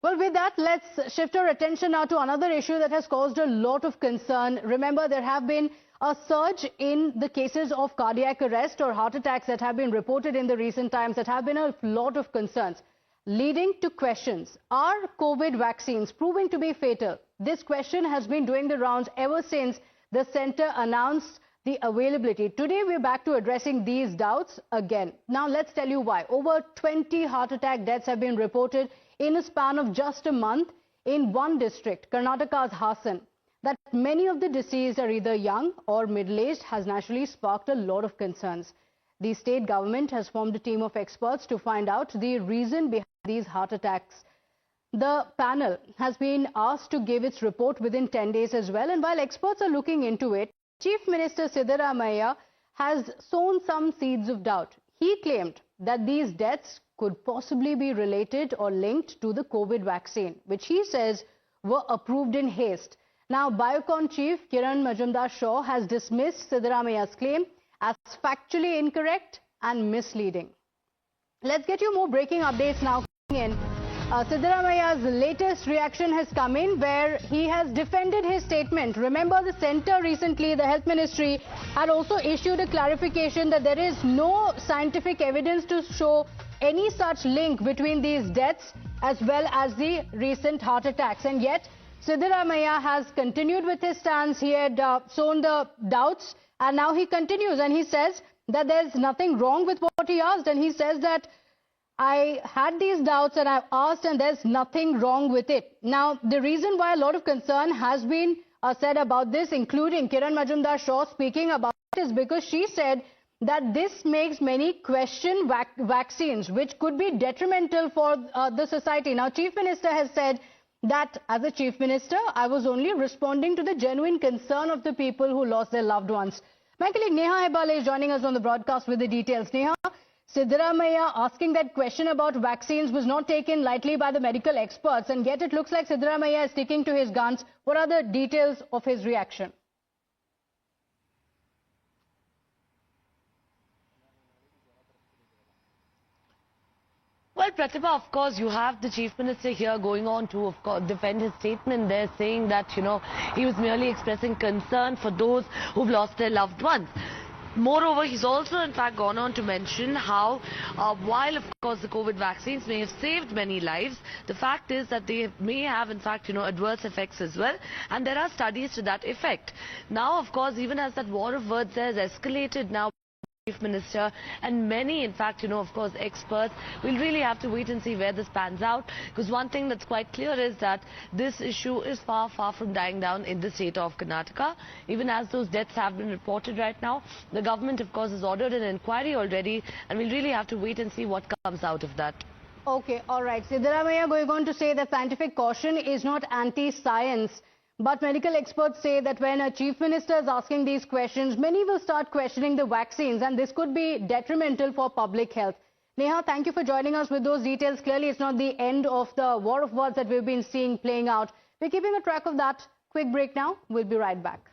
Well, with that, let's shift our attention now to another issue that has caused a lot of concern. Remember, there have been a surge in the cases of cardiac arrest or heart attacks that have been reported in the recent times that have been a lot of concerns, leading to questions. Are COVID vaccines proving to be fatal? This question has been doing the rounds ever since the centre announced the availability. Today, we're back to addressing these doubts again. Now, let's tell you why. Over 20 heart attack deaths have been reported in a span of just a month in one district, Karnataka's Hassan. That many of the deceased are either young or middle-aged has naturally sparked a lot of concerns. The state government has formed a team of experts to find out the reason behind these heart attacks. The panel has been asked to give its report within 10 days as well. And while experts are looking into it, Chief Minister Siddaramaiah has sown some seeds of doubt. He claimed that these deaths could possibly be related or linked to the COVID vaccine, which he says were approved in haste. Now, Biocon chief Kiran Majumdar-Shaw has dismissed Siddaramaiah's claim as factually incorrect and misleading. Let's get you more breaking updates now coming in. Siddaramaiah's latest reaction has come in where he has defended his statement. Remember, the centre recently, the health ministry, had also issued a clarification that there is no scientific evidence to show any such link between these deaths as well as the recent heart attacks. And yet, Siddaramaiah has continued with his stance. He had sown the doubts and now he continues and he says that there's nothing wrong with what he asked. And he says that I had these doubts and I've asked and there's nothing wrong with it. Now, the reason why a lot of concern has been said about this, including Kiran Majumdar-Shaw speaking about it, is because she said that this makes many question vaccines, which could be detrimental for the society. Now, Chief Minister has said that as a Chief Minister, I was only responding to the genuine concern of the people who lost their loved ones. My colleague Neha Hebale is joining us on the broadcast with the details. Neha, Siddaramaiah asking that question about vaccines was not taken lightly by the medical experts, and yet it looks like Siddaramaiah is sticking to his guns. What are the details of his reaction? Well, Pratibha, of course, you have the Chief Minister here going on to, of course, defend his statement there, saying that, he was merely expressing concern for those who've lost their loved ones. Moreover, he's also, in fact, gone on to mention how, while, of course, the COVID vaccines may have saved many lives, the fact is that they may have, in fact, adverse effects as well. And there are studies to that effect. Now, of course, even as that war of words has escalated now, Chief Minister and many, in fact, of course, experts, will really have to wait and see where this pans out, because one thing that's quite clear is that this issue is far from dying down in the state of Karnataka. Even as those deaths have been reported right now, the government, of course, has ordered an inquiry already, and we'll really have to wait and see what comes out of that. Okay, all right. Siddaramaiah going on to say that scientific caution is not anti-science. But medical experts say that when a chief minister is asking these questions, many will start questioning the vaccines, and this could be detrimental for public health. Neha, thank you for joining us with those details. Clearly, it's not the end of the war of words that we've been seeing playing out. We're keeping a track of that. Quick break now. We'll be right back.